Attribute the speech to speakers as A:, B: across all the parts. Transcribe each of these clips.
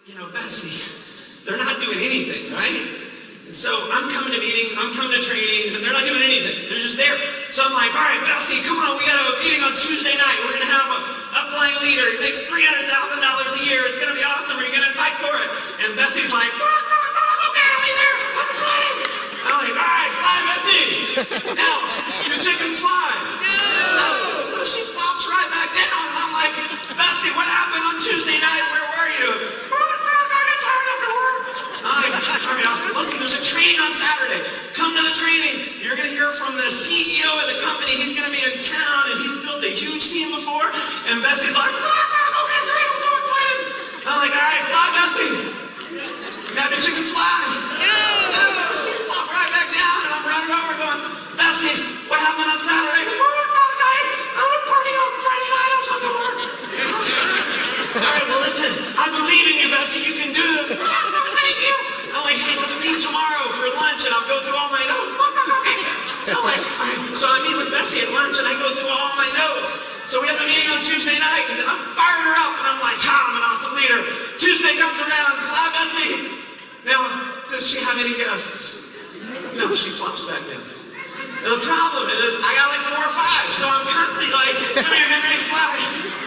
A: Bessie, they're not doing anything, right? And so I'm coming to meetings, I'm coming to trainings, and they're not doing anything. They're just there. So I'm like, all right, Bessie, come on, we got a meeting on Tuesday night. We're going to have an upline leader. He makes $300,000 a year. It's going to be awesome. Are you going to fight for it? And Bessie's like, okay, I'll be there. I'm excited. I'm like, all right, fly, Bessie. Now, the chickens fly. No. So she flops right back down. And I'm like, Bessie, what happened on Tuesday night? Where were you? All right, awesome. Listen, there's a training on Saturday. Come to the training. You're going to hear from the CEO of the company. He's going to be in town, and he's built a huge team before. And Bessie's like, okay, great, I'm so excited. I'm like, all right, fly, Bessie. Now the chickens fly. She flopped right back down, and I'm running over going, Bessie, what happened on Saturday? I was partying on Friday night. I was hungover. All right, well, listen, I believe in you, Bessie. You can do this. Thank you. I'm like, hey, let's meet tomorrow for lunch, and I'll go through all my notes. So I'm like, all right. So I meet with Bessie at lunch, and I go through all my notes. So we have a meeting on Tuesday night, and I'm firing her up, and I'm like, I'm an awesome leader. Tuesday comes around, fly, Bessie. Now, does she have any guests? No, she flops back down. Now, the problem is, I got like 4 or 5, so I'm constantly like, come here, Henry, fly.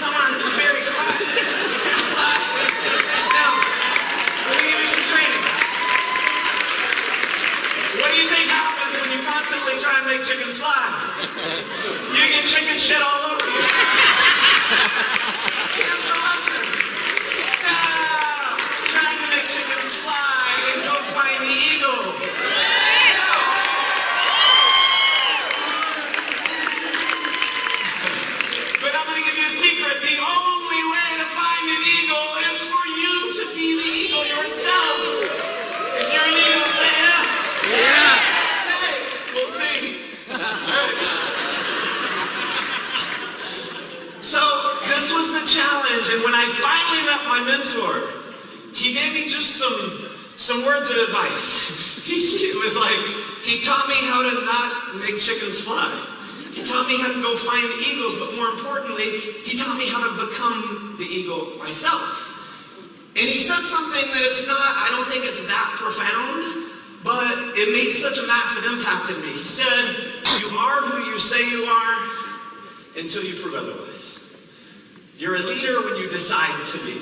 A: Come on, Barry, fly. Fly. Now, let me give you some training. What do you think happens when you constantly try and make chickens fly? You get chicken shit all over you. Here's the lesson. Stop trying to make chickens fly and go find the eagle. But I'm going to give you a secret. The only way to find an eagle is for you to be the eagle yourself. If you're an eagle, say yes.
B: Yes.
A: Hey, we'll see. So this was the challenge, and when I finally met my mentor, he gave me just some words of advice. It was like, he taught me how to not make chickens fly. He taught me how to go find the eagles, but more importantly, he taught me how to become the eagle myself. And he said something that I don't think it's that profound, but it made such a massive impact in me. He said, you are who you say you are until you prove otherwise. You're a leader when you decide to be.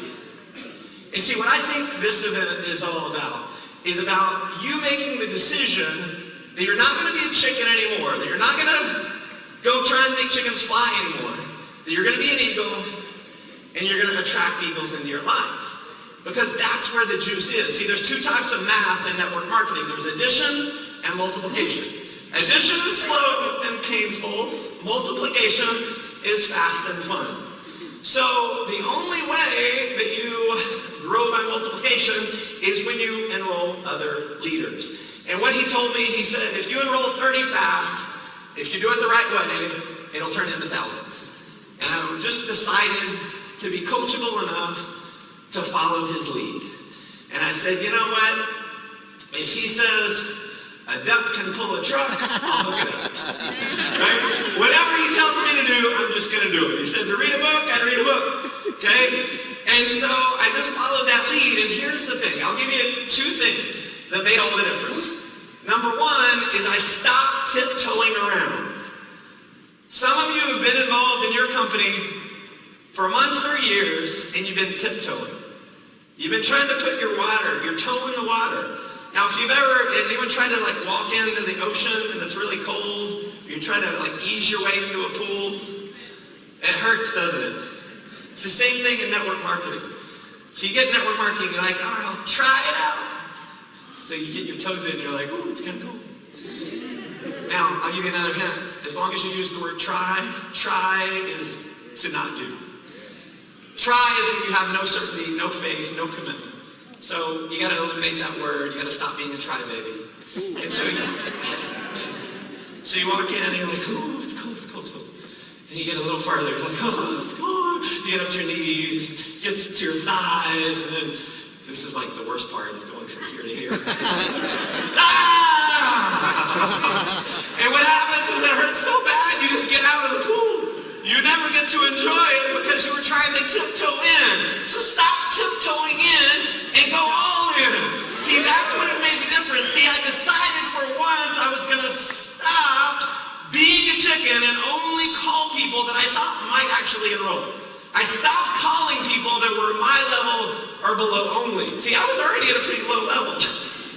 A: And see, what I think this event is all about is about you making the decision that you're not going to be a chicken anymore, that you're not going to go try and make chickens fly anymore, that you're going to be an eagle, and you're going to attract eagles into your life. Because that's where the juice is. See, there's 2 types of math in network marketing. There's addition and multiplication. Addition is slow and painful. Multiplication is fast and fun. So the only way that you grow by multiplication is when you enroll other leaders. And what he told me, he said, if you enroll 30 fast, if you do it the right way, it'll turn into thousands. And I just decided to be coachable enough to follow his lead. And I said, you know what? If he says a duck can pull a truck, I'll hook it up. Right? Whatever he tells me to do, I'm just going to do it. He said to read a book, I'd read a book. Okay? And so I just followed that lead. And here's the thing. I'll give you 2 things that made all the difference. Number 1 is I stopped tiptoeing around. Some of you have been involved in your company for months or years, and you've been tiptoeing. You've been trying to put your toe in the water. Now, if you've anyone tried to walk into the ocean and it's really cold, you're trying to ease your way into a pool, it hurts, doesn't it? It's the same thing in network marketing. So you get network marketing, you're like, all right, I'll try it out. So you get your toes in, you're like, ooh, it's kind of cool. Now, I'll give you another hint. As long as you use the word try is to not do. Try is when you have no certainty, no faith, no commitment. So you got to eliminate that word. You got to stop being a try baby. And so you walk in and you're like, oh, it's cold, it's cold, it's cold. And you get a little farther. You're like, oh, it's cold. You get up to your knees, gets to your thighs, and then this is the worst part is going from here to here. And what happens is it hurts so bad, you just get out of the pool. You never get to enjoy it because you were trying to tiptoe in. So stop tiptoeing in chicken. See, that's when it made the difference. See, I decided for once I was going to stop being a chicken and only call people that I thought might actually enroll. I stopped calling people that were my level or below only. See, I was already at a pretty low level,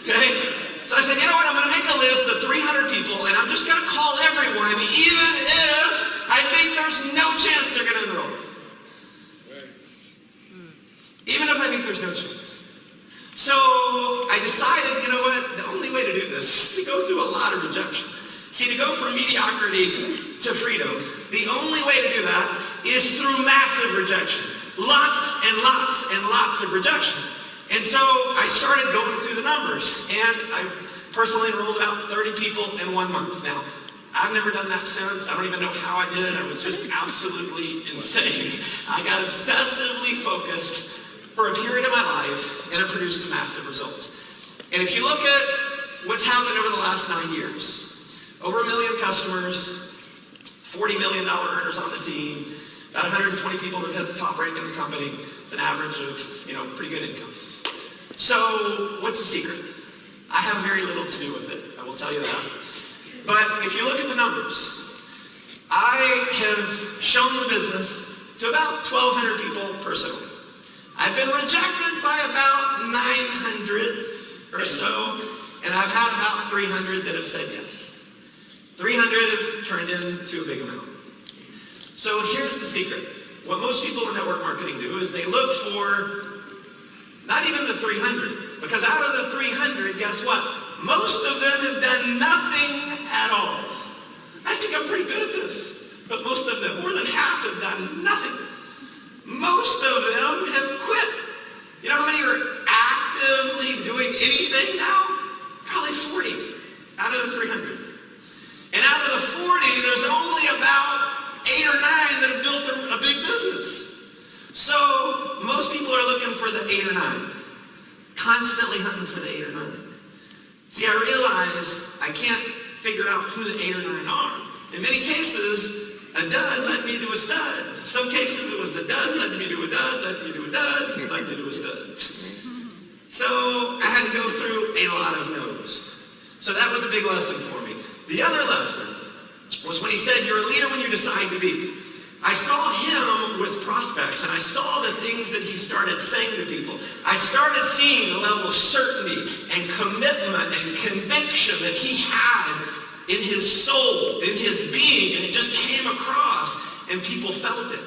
A: okay? So I said, you know what, I'm going to make a list of 300 people, and I'm just going to call everyone, even if I think there's no chance they're going to enroll. Even if I think there's no chance. So I decided, you know what, the only way to do this is to go through a lot of rejection. See, to go from mediocrity to freedom, the only way to do that is through massive rejection. Lots and lots and lots of rejection. And so I started going through the numbers, and I personally enrolled about 30 people in 1 month. Now, I've never done that since. I don't even know how I did it. I was just absolutely insane. I got obsessively focused for a period of my life, and it produced some massive results. And if you look at what's happened over the last 9 years, over 1 million customers, $40 million earners on the team, about 120 people that hit the top rank in the company. It's an average of, pretty good income. So what's the secret? I have very little to do with it, I will tell you that. But if you look at the numbers, I have shown the business to about 1,200 people personally. I've been rejected by about 900 or so, and I've had about 300 that have said yes. 300 have turned into a big amount. So here's the secret. What most people in network marketing do is they look for not even the 300, because out of the 300, guess what? Most of them have done nothing at all. I think I'm pretty good at this, but most of them, more than half, have done nothing. Most of them have quit. You know how many are actively doing anything now? Probably 40 out of the 300. And out of the 40, there's only about 8 or 9 that have built a big business. So most people are looking for the 8 or 9, constantly hunting for the 8 or 9. See, I realized I can't figure out who the 8 or 9 are. In many cases, a dud led me to a stud. In some cases, it was the dud led me to a dud, led me to a dud, led me to a stud. So I had to go through a lot of no's. So that was a big lesson for me. The other lesson was when he said, you're a leader when you decide to be. I saw him with prospects, and I saw the things that he started saying to people. I started seeing the level of certainty and commitment and conviction that he had in his soul, in his being, and it just came across, and people felt it.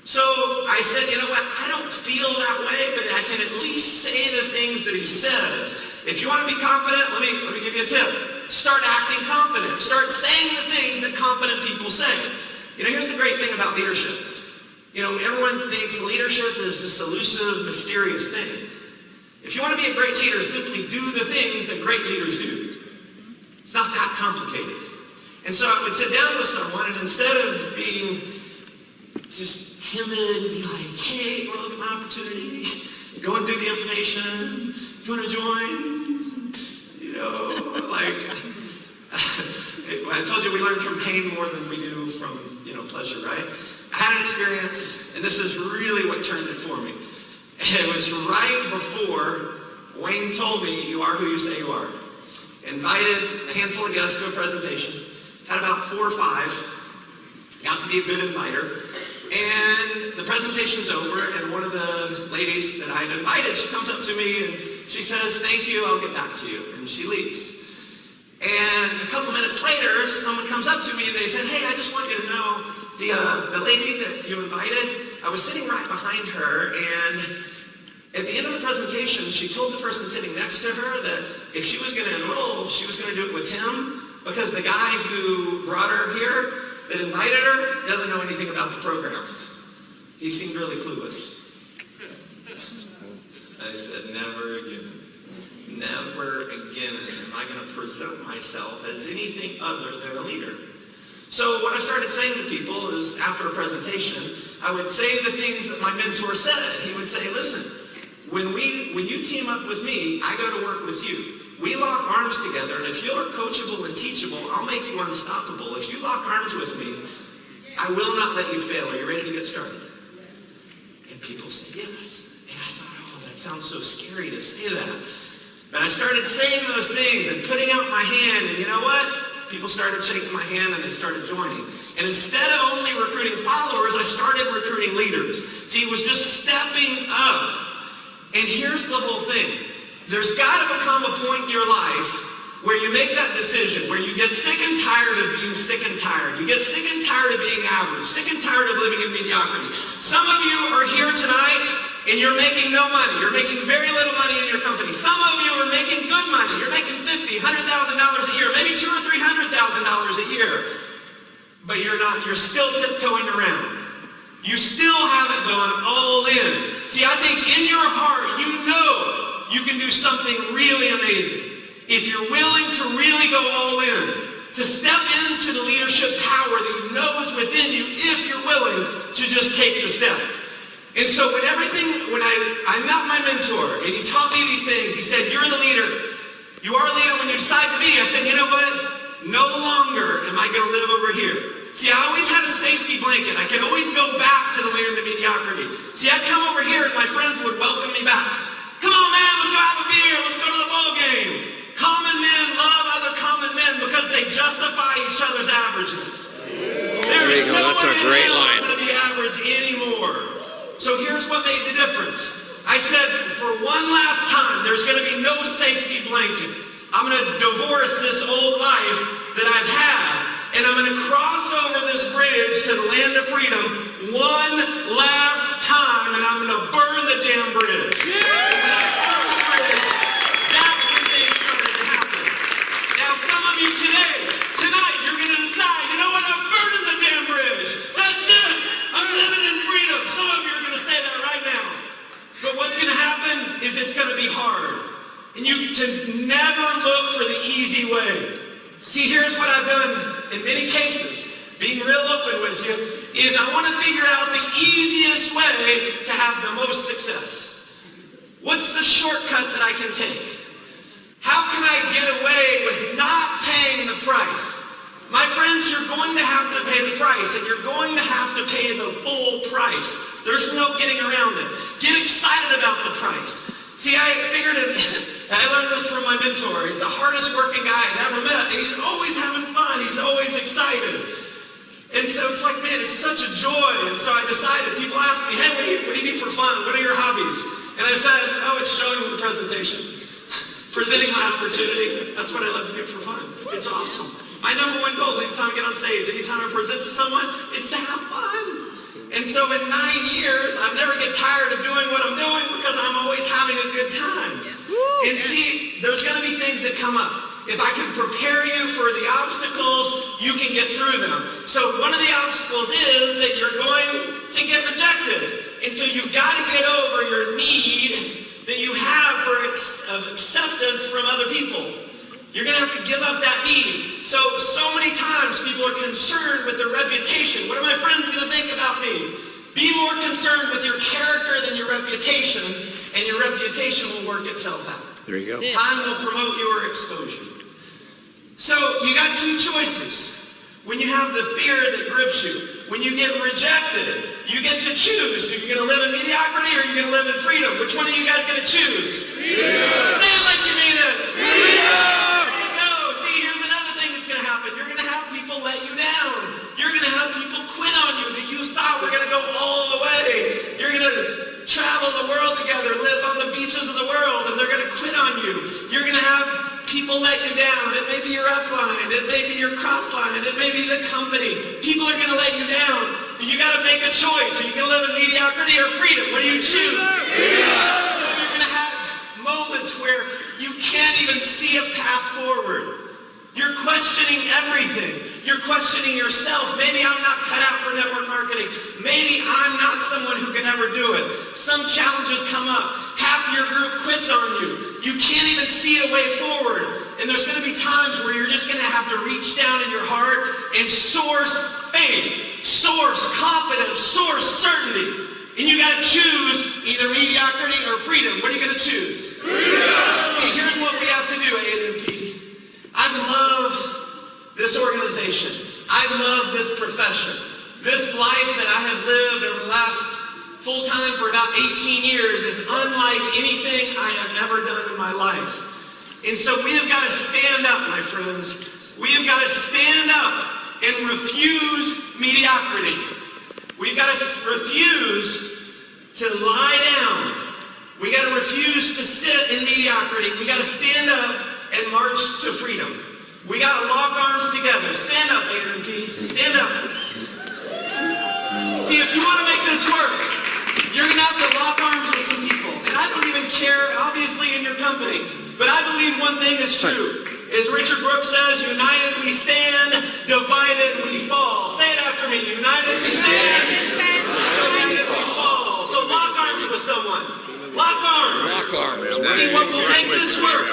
A: So I said, you know what, I don't feel that way, but I can at least say the things that he says. If you want to be confident, let me give you a tip. Start acting confident. Start saying the things that confident people say. Here's the great thing about leadership. Everyone thinks leadership is this elusive, mysterious thing. If you want to be a great leader, simply do the things that great leaders do. It's not that complicated. And so I would sit down with someone, and instead of being just timid, be like, hey, well, look at my opportunity. Go and do the information. Do you want to join? I told you we learn from pain more than we do from, pleasure, right? I had an experience, and this is really what turned it for me. It was right before Wayne told me, you are who you say you are. Invited a handful of guests to a presentation. Had about 4 or 5. Got to be a good inviter. And the presentation's over, and one of the ladies that I had invited, she comes up to me and she says, thank you, I'll get back to you. And she leaves. And a couple minutes later, someone comes up to me and they said, hey, I just want you to know, the lady that you invited, I was sitting right behind her, and at the end of the presentation, she told the person sitting next to her that if she was going to enroll, she was going to do it with him, because the guy who brought her here, that invited her, doesn't know anything about the program. He seemed really clueless. I said, never again. Never again am I going to present myself as anything other than a leader. So what I started saying to people is, after a presentation, I would say the things that my mentor said. He would say, listen, when you team up with me, I go to work with you. We lock arms together, and if you're coachable and teachable, I'll make you unstoppable. If you lock arms with me, I will not let you fail. Are you ready to get started? And people said yes. And I thought, oh, that sounds so scary to say that. But I started saying those things and putting out my hand, and you know what? People started shaking my hand and they started joining. And instead of only recruiting followers, I started recruiting leaders. See, it was just stepping up. And here's the whole thing. There's got to become a point in your life where you make that decision, where you get sick and tired of being sick and tired. You get sick and tired of being average, sick and tired of living in mediocrity. Some of you are here tonight and you're making no money. You're making very little money in your company. Some of you are making good money. You're making $50,000, $100,000 a year, maybe $200,000 or $300,000 a year. But you're still tiptoeing around. You still haven't gone all in. See, I think in your heart, you know you can do something really amazing. If you're willing to really go all in, to step into the leadership power that you know is within you, if you're willing to just take the step. And so when I met my mentor, and he taught me these things, he said, you're the leader. You are a leader when you decide to be. I said, you know what? No longer am I going to live over here. See, I always had a safety blanket. I could always go back to the land of mediocrity. See, I'd come over here and my friends would welcome me back. Come on, man, let's go have a beer. Let's go to the ball game. Common men love other common men because they justify each other's averages.
B: There you go. That's a great line.
A: Not going to be average anymore. So here's what made the difference. I said, for one last time, there's going to be no safety blanket. I'm going to divorce this old life that I've had, and I'm going to cross over this bridge to the land of freedom one last time, and I'm going to burn the damn bridge. Yeah! And when I burn the bridge, that's when things started to happen. Now, some of you tonight, you're going to decide, you know what, I'm burning the damn bridge. That's it. I'm living in freedom. Some of you are going to say that right now. But what's going to happen is it's going to be hard. And you can never look for the easy way. See, here's what I've done in many cases, being real open with you, is I want to figure out the easiest way to have the most success. What's the shortcut that I can take? How can I get away with not paying the price? My friends, you're going to have to pay the price, and you're going to have to pay the full price. There's no getting around it. Get excited about the price. See, I figured it, I learned this from my mentor. He's the hardest working guy I've ever met, and he's always having fun. He's always excited. And so it's like, man, it's such a joy. And so I decided, people ask me, hey, what do you do for fun? What are your hobbies? And I said, oh, it's showing the presentation. Presenting my opportunity. That's what I love to do for fun. It's awesome. My number one goal, anytime I get on stage, anytime I present to someone, it's to have fun. And so in 9 years, I never get tired of doing what I'm doing because I'm always having a good time. Yes. And see, there's going to be things that come up. If I can prepare you for the obstacles, you can get through them. So one of the obstacles is that you're going to get rejected. And so you've got to get over your need that you have of acceptance from other people. You're going to have to give up that need. So many times people are concerned with their reputation. What are my friends going to think about me? Be more concerned with your character than your reputation, and your reputation will work itself out.
B: There you go.
A: Time will promote your exposure. So you got two choices. When you have the fear that grips you, when you get rejected, you get to choose. Are you going to live in mediocrity or are you going to live in freedom? Which one are you guys going to choose? Freedom. Say it like you mean it. Freedom. You're going to have people let you down. You're going to have people quit on you that you thought were going to go all the way. You're going to travel the world together, live on the beaches of the world, and they're going to quit on you. You're going to have people let you down. It may be your upline. It may be your crossline. It may be the company. People are going to let you down. But you got to make a choice. Are you going to live in mediocrity or freedom? What do you choose? Freedom. You're going to have moments where you can't even see a path forward. You're questioning everything. You're questioning yourself. Maybe I'm not cut out for network marketing. Maybe I'm not someone who can ever do it. Some challenges come up. Half your group quits on you. You can't even see a way forward. And there's going to be times where you're just going to have to reach down in your heart and source faith, source confidence, source certainty. And you got to choose either mediocrity or freedom. What are you going to choose? Freedom! See, here's what we have to do, A&MP. I love this organization. I love this profession. This life that I have lived over the last full-time for about 18 years is unlike anything I have ever done in my life. And so we have got to stand up, my friends. We have got to stand up and refuse mediocrity. We've got to refuse to lie down. We got to refuse to sit in mediocrity. We got to stand up and march to freedom. We got to lock arms together. Stand up, ANP. Stand up. See, if you want to make this work, you're going to have to lock arms with some people. And I don't even care, obviously, in your company. But I believe one thing is true. As Richard Brooks says, united we stand, divided we fall. Say it after me. United we stand, divided we fall. So lock arms with someone. Lock arms.
B: Lock arms.
A: See what will make this work.